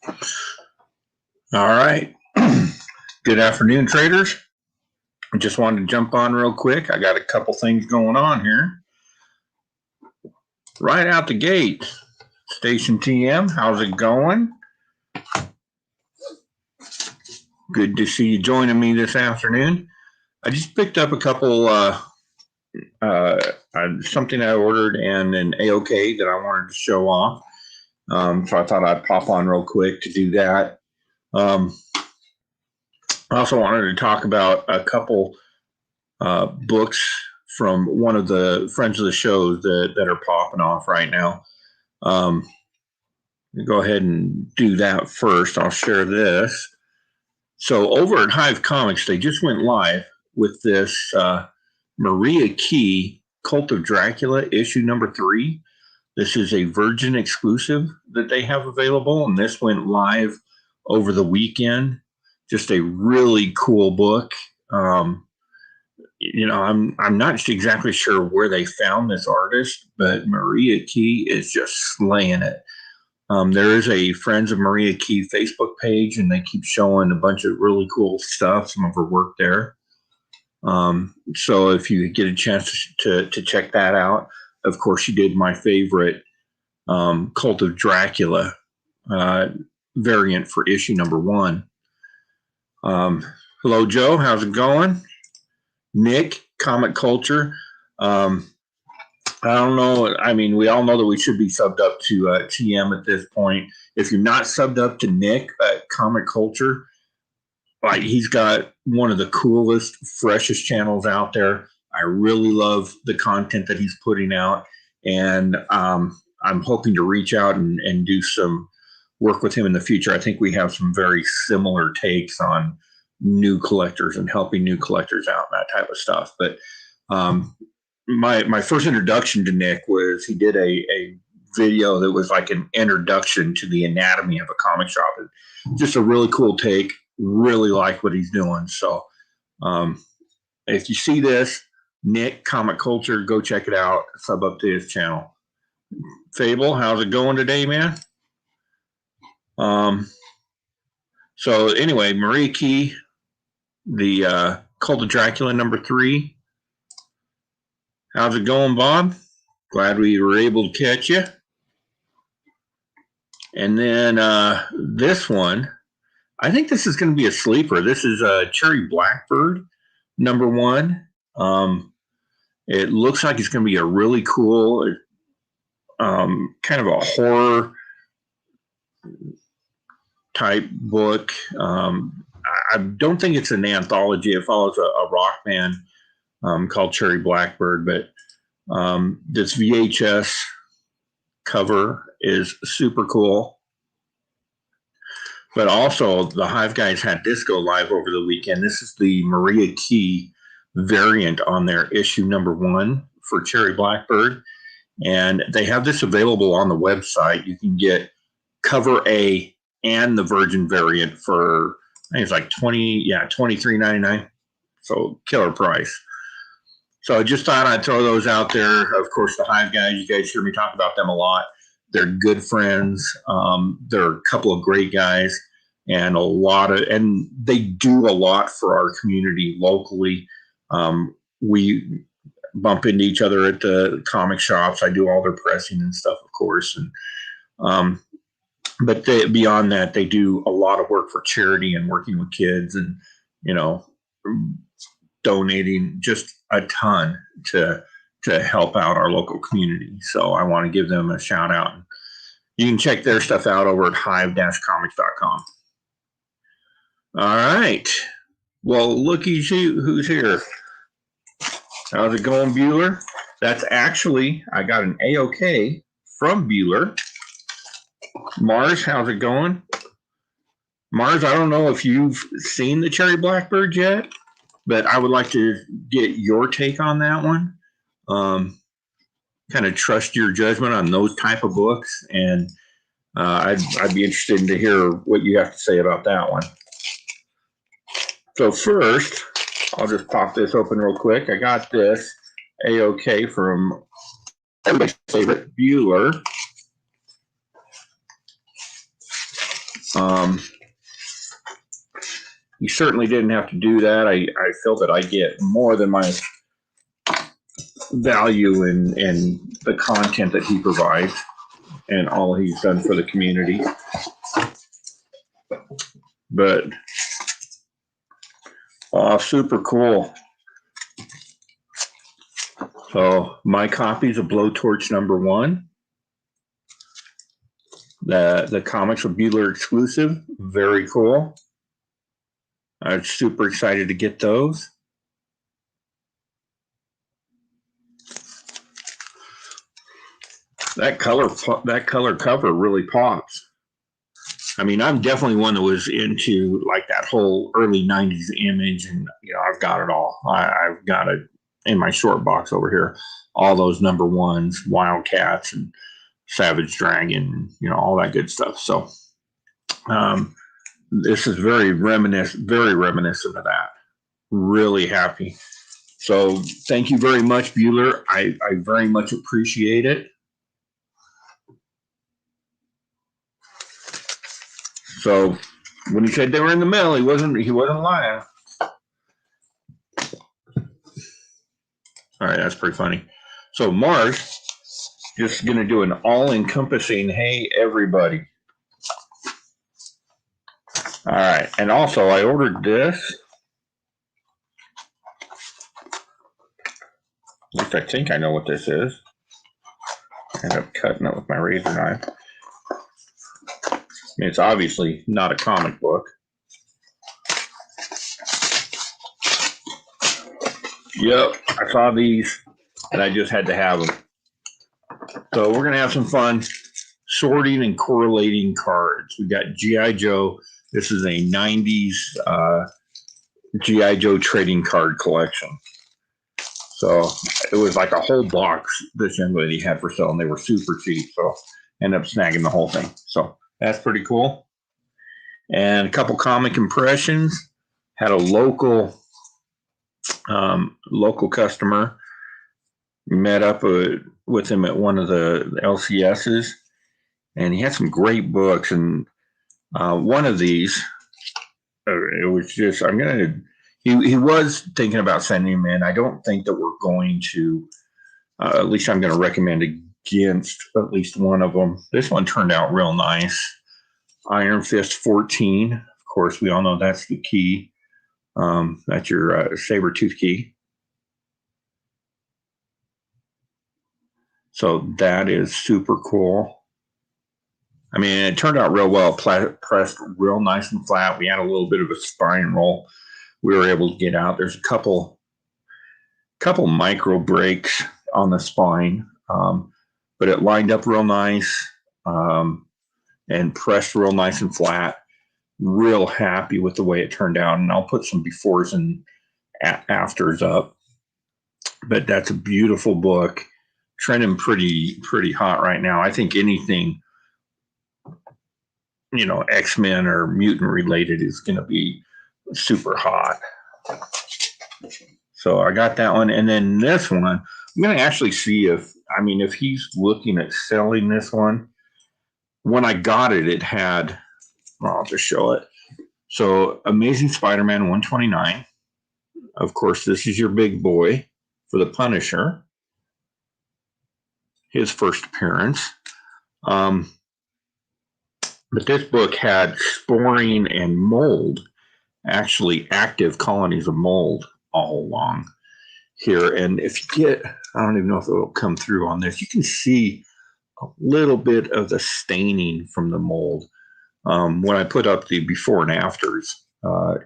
All right. Good afternoon, traders. I just wanted to jump on real quick. I got a couple things going on here. Right out the gate, Station TM, how's it going? Good to see you joining me this afternoon. I just picked up a couple, something I ordered and an AOK that I wanted to show off. So I thought I'd pop on real quick to do that. I also wanted to talk about a couple books from one of the friends of the show that are popping off right now. Go ahead and do that first. I'll share this. So over at Hive Comics, they just went live with this Maria Key Cult of Dracula issue number 3. This is a Virgin exclusive that they have available, and this went live over the weekend. Just a really cool book. I'm not exactly sure where they found this artist, but Maria Key is just slaying it. There is a Friends of Maria Key Facebook page, and they keep showing a bunch of really cool stuff, some of her work there. So if you get a chance to check that out, of course, she did my favorite Cult of Dracula variant for issue number 1. Hello, Joe. How's it going? Nick, Comic Culture. I don't know. I mean, we all know that we should be subbed up to TM at this point. If you're not subbed up to Nick at Comic Culture, like, he's got one of the coolest, freshest channels out there. I really love the content that he's putting out, and I'm hoping to reach out and do some work with him in the future. I think we have some very similar takes on new collectors and helping new collectors out and that type of stuff. But my first introduction to Nick was he did a video that was like an introduction to the anatomy of a comic shop. Just a really cool take. Really like what he's doing. So if you see this, Nick, Comic Culture, go check it out. Sub up to his channel. Fable, how's it going today, man? So anyway, Maria Key, the Cult of Dracula number 3. How's it going, Bob? Glad we were able to catch you. And then this one, I think this is going to be a sleeper. This is Cherry Blackbird number 1. It looks like it's going to be a really cool kind of a horror type book. I don't think it's an anthology. It follows a rock band called Cherry Blackbird, but this VHS cover is super cool. But also, the Hive guys had this go live over the weekend. This is the Maria Key variant on their issue number 1 for Cherry Blackbird. And they have this available on the website. You can get cover A and the Virgin variant for, I think it's like $23.99. So killer price. So I just thought I'd throw those out there. Of course, the Hive guys, you guys hear me talk about them a lot. They're good friends. They're a couple of great guys, and they do a lot for our community locally. We bump into each other at the comic shops. I do all their pressing and stuff, of course. And but beyond that, they do a lot of work for charity and working with kids, and donating just a ton to help out our local community. So I want to give them a shout out. You can check their stuff out over at hive-comics.com. All right. Well, looky who's here. How's it going, Bueller? That's actually, I got an AOK from Bueller. Mars, how's it going? Mars, I don't know if you've seen the Cherry Blackbird yet, but I would like to get your take on that one. Kind of trust your judgment on those type of books, and I'd be interested to hear what you have to say about that one. So first, I'll just pop this open real quick. I got this AOK from everybody's favorite Bueller. He certainly didn't have to do that. I feel that I get more than my value in the content that he provides and all he's done for the community. But super cool. So my copies of Blowtorch #1. The comics of Bueller exclusive. Very cool. I'm super excited to get those. That color cover really pops. I mean, I'm definitely one that was into like that whole early 90s image, and I've got it all. I've got it in my short box over here. All those #1s, Wildcats and Savage Dragon, all that good stuff. So this is very reminiscent of that. Really happy. So thank you very much, Bueller. I very much appreciate it. So when he said they were in the mail, he wasn't lying. All right, that's pretty funny. So Mars just going to do an all-encompassing, hey, everybody. All right, and also I ordered this. At least I think I know what this is. I end up cutting it with my razor knife. I mean, it's obviously not a comic book. Yep, I saw these, and I just had to have them. So we're going to have some fun sorting and correlating cards. We got G.I. Joe. This is a 90s G.I. Joe trading card collection. So it was like a whole box this young lady had for sale, and they were super cheap. So I ended up snagging the whole thing. So that's pretty cool. And a couple comic impressions. Had a local customer. Met up with him at one of the LCSs, and he had some great books. And one of these, it was just, he was thinking about sending him in. I don't think that we're going to, at least I'm going to recommend against at least one of them. This one turned out real nice. Iron Fist 14. Of course, we all know that's the key. That's your saber-tooth key. So that is super cool. I mean, it turned out real well, pressed real nice and flat. We had a little bit of a spine roll we were able to get out. There's a couple micro breaks on the spine, but it lined up real nice and pressed real nice and flat. Real happy with the way it turned out, and I'll put some befores and afters up. But that's a beautiful book, trending pretty hot right now. I think anything X-Men or mutant related is going to be super hot. So I got that one, and then this one I'm going to actually see if he's looking at selling this one. When I got it, it had, I'll just show it. So Amazing Spider-Man 129. Of course, this is your big boy for the Punisher. His first appearance. But this book had sporing and mold, actually active colonies of mold all along here. And if you get, I don't even know if it will come through on this, you can see a little bit of the staining from the mold. When I put up the before and afters,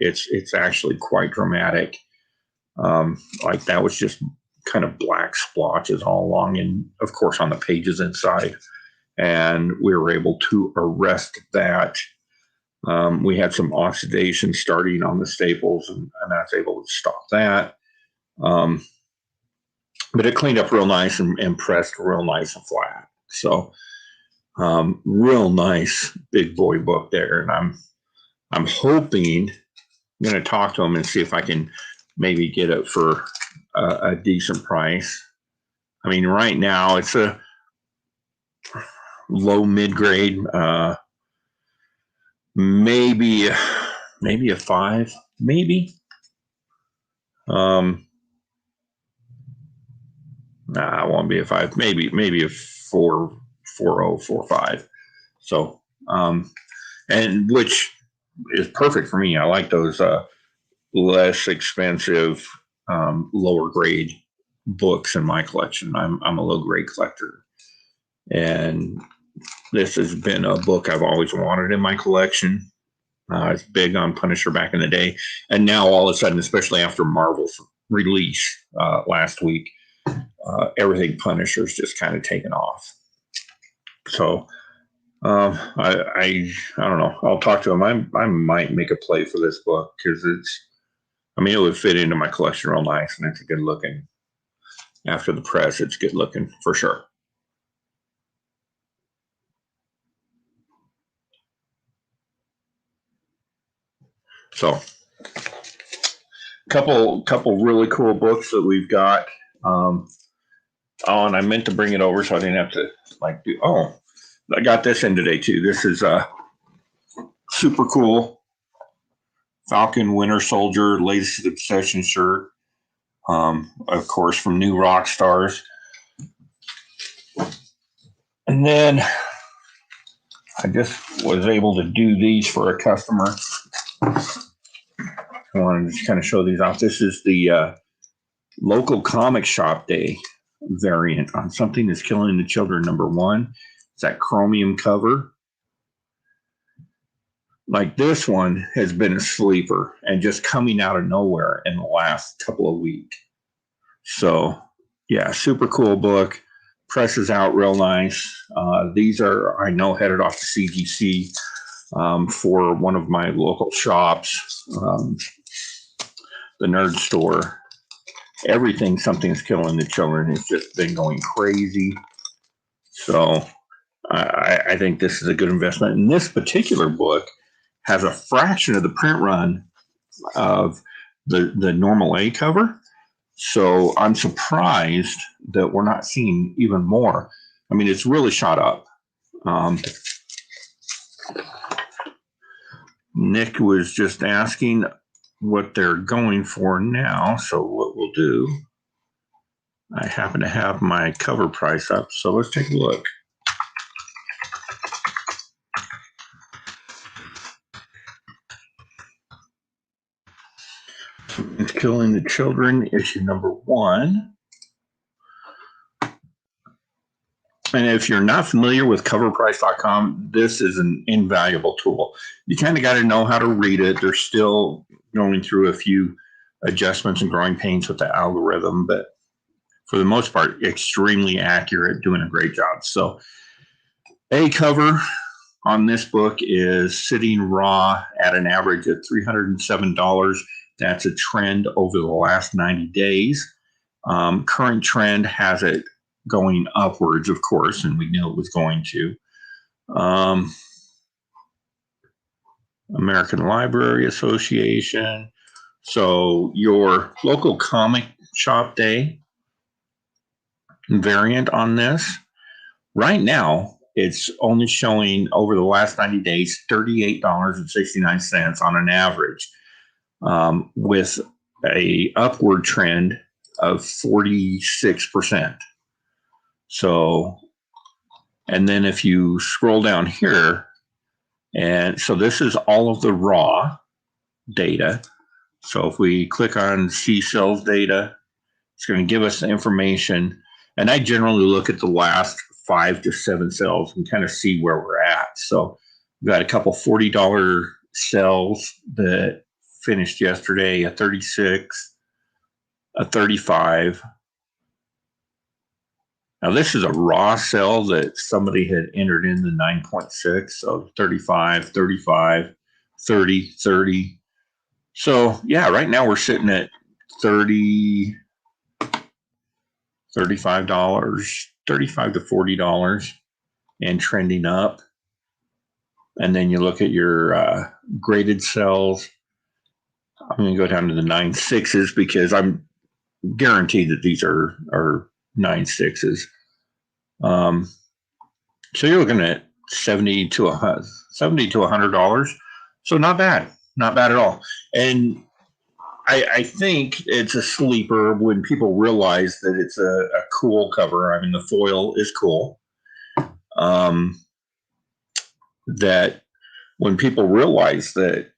it's actually quite dramatic. Like that was just kind of black splotches all along, and of course on the pages inside. And we were able to arrest that. We had some oxidation starting on the staples, and I was able to stop that. But it cleaned up real nice and pressed real nice and flat. So real nice big boy book there. And I'm hoping, I'm going to talk to him and see if I can maybe get it for a decent price. I mean, right now it's a low mid-grade maybe a 5, maybe. Nah, it won't be a 5. Maybe a 4, 4.0, 4.5. So, and which is perfect for me. I like those less expensive, lower grade books in my collection. I'm a low grade collector, and this has been a book I've always wanted in my collection. I was big on Punisher back in the day, and now all of a sudden, especially after Marvel's release last week, everything Punisher's just kind of taken off. So I don't know. I'll talk to him. I might make a play for this book because it would fit into my collection real nice, and it's a good looking. After the press, it's good looking for sure. So, couple really cool books that we've got. And I meant to bring it over so I didn't have to do. Oh, I got this in today too. This is super cool Falcon Winter Soldier latest obsession shirt. Of course, from New Rock Stars. And then I just was able to do these for a customer. I wanted to just kind of show these off. This is the local comic shop day variant on Something That's Killing the Children #1. It's that chromium cover. Like this one has been a sleeper and just coming out of nowhere in the last couple of weeks. So yeah, super cool book. Presses out real nice. These are, I know, headed off to CGC for one of my local shops, the Nerd Store. Everything Something's Killing the Children has just been going crazy. So I think this is a good investment. And this particular book has a fraction of the print run of the normal A cover. So I'm surprised that we're not seeing even more. I mean, it's really shot up. Nick was just asking what they're going for now. So what we'll do, I happen to have my cover price up. So let's take a look. It's Killing the Children, issue #1. And if you're not familiar with coverprice.com, this is an invaluable tool. You kind of got to know how to read it. They're still going through a few adjustments and growing pains with the algorithm, but for the most part, extremely accurate, doing a great job. So A cover on this book is sitting raw at an average of $307. That's a trend over the last 90 days. Current trend has it going upwards, of course, and we knew it was going to. American Library Association. So your local comic shop day variant on this, right now, it's only showing over the last 90 days $38.69 on an average, with a upward trend of 46%. So, and then if you scroll down here, and so this is all of the raw data. So if we click on see sales data, it's going to give us the information. And I generally look at the last 5 to 7 sales and kind of see where we're at. So we've got a couple $40 sales that finished yesterday, a 36, a 35. Now this is a raw sell that somebody had entered in the 9.6, so 35, 35, 30, 30. So yeah, right now we're sitting at $35, $35 to $40 and trending up. And then you look at your graded cells. I'm going to go down to the 9.6s because I'm guaranteed that these are 9.6s. So you're looking at $70 to $100 So not bad, not bad at all. And I think it's a sleeper when people realize that it's a cool cover. I mean, the foil is cool. That when people realize that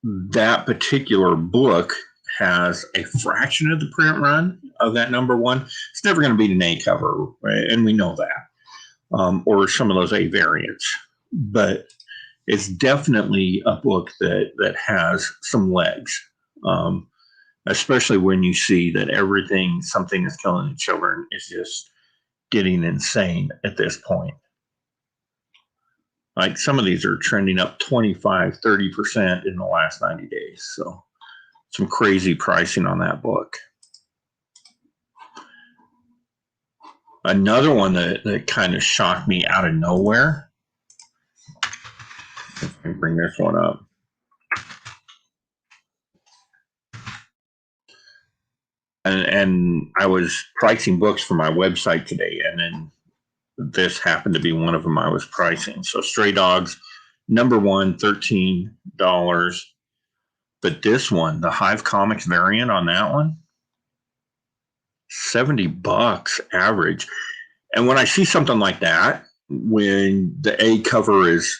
that particular book has a fraction of the print run of that number one, it's never going to beat an A cover, right? And we know that, or some of those A variants. But it's definitely a book that has some legs, especially when you see that something is killing the children, is just getting insane at this point. Like some of these are trending up 25, 30% in the last 90 days. So some crazy pricing on that book. Another one that kind of shocked me out of nowhere. Let me bring this one up. And I was pricing books for my website today, and then this happened to be one of them I was pricing. So Stray Dogs, number one, $13. But this one, the Hive Comics variant on that one, $70 average. And when I see something like that, when the A cover is,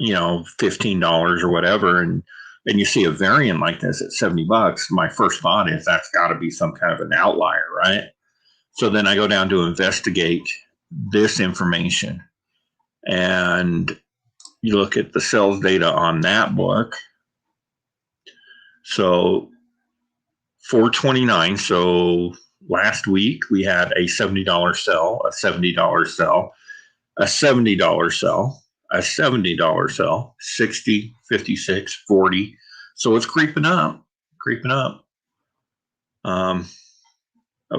$15 or whatever, and you see a variant like this at $70, my first thought is that's got to be some kind of an outlier, right? So then I go down to investigate this information, and you look at the sales data on that book. So $4.29. So last week we had a $70 sell, a $70 sell, a $70 sell, a $70 sell, 60, 56, 40. So it's creeping up. Of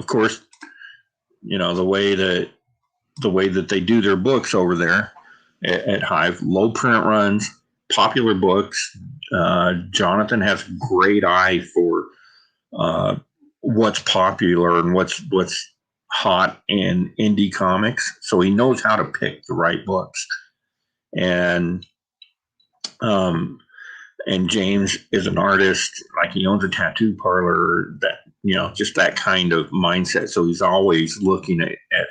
course, the way that they do their books over there at Hive, low print runs, popular books. Jonathan has a great eye for what's popular and what's hot in indie comics, so he knows how to pick the right books. And James is an artist, like he owns a tattoo parlor, that just that kind of mindset. So he's always looking at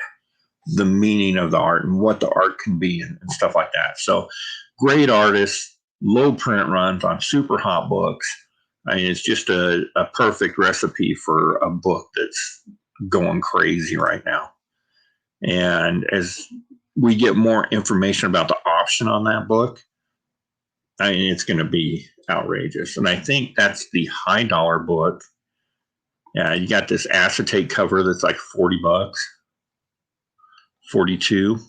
the meaning of the art and what the art can be and stuff like that. So great artist, low print runs on super hot books. I mean, it's just a perfect recipe for a book that's going crazy right now. And as we get more information about the option on that book, I mean, it's going to be outrageous. And I think that's the high dollar book. Yeah, you got this acetate cover that's like $40, 42. I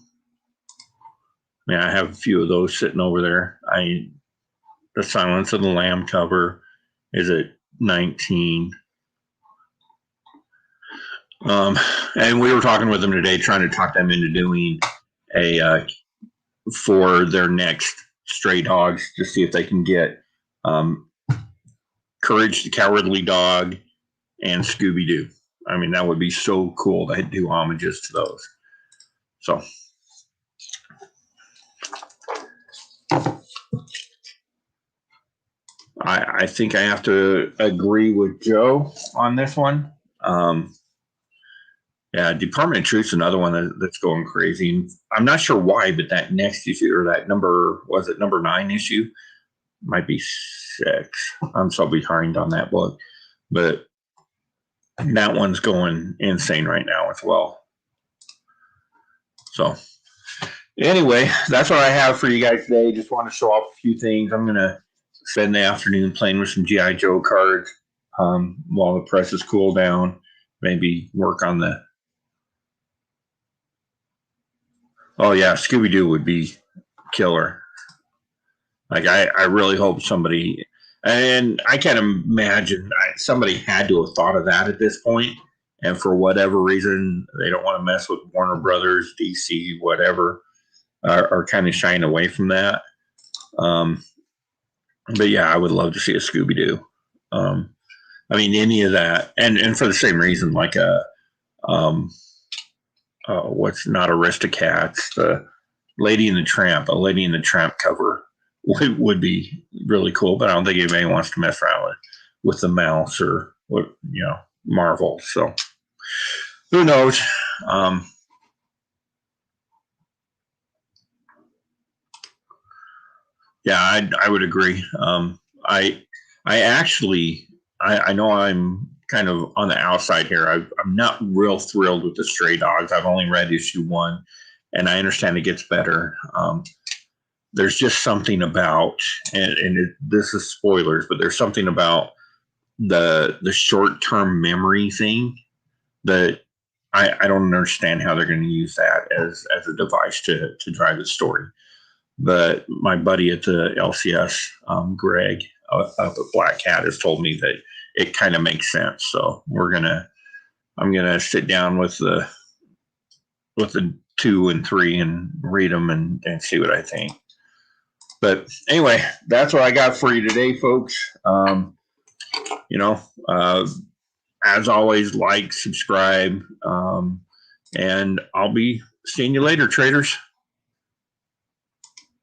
mean, I have a few of those sitting over there. The Silence of the Lamb cover is at 19. And we were talking with them today, trying to talk them into doing for their next Stray Dogs, to see if they can get Courage the Cowardly Dog and Scooby-Doo. I mean, that would be so cool to do homages to those. So I think I have to agree with Joe on this one. Yeah, Department of Truth's another one that's going crazy. I'm not sure why, but that next issue, or that number 9 issue, might be 6. I'm so behind on that book, but that one's going insane right now as well. So anyway, that's what I have for you guys today. Just want to show off a few things. I'm going to spend the afternoon playing with some G.I. Joe cards while the presses cool down. Maybe work on the... Oh, yeah, Scooby-Doo would be killer. Like, I really hope somebody... And I can't imagine somebody had to have thought of that at this point, and for whatever reason, they don't want to mess with Warner Brothers, DC, whatever, are kind of shying away from that. But yeah, I would love to see a Scooby-Doo. I mean, any of that, and for the same reason, like what's not Aristocats, the a Lady and the Tramp cover would be really cool, but I don't think anybody wants to mess around with the mouse or what, Marvel. So who knows? Yeah, I would agree. I actually, I know I'm kind of on the outside here. I'm not real thrilled with the Stray Dogs. I've only read issue 1, and I understand it gets better. There's just something about, this is spoilers, but there's something about the short term memory thing that I don't understand how they're going to use that as a device to drive the story. But my buddy at the LCS, Greg up at Black Cat, has told me that it kind of makes sense. So I'm gonna sit down with the 2 and 3 and read them and see what I think. But anyway, that's what I got for you today, folks. As always, like, subscribe, and I'll be seeing you later, traders.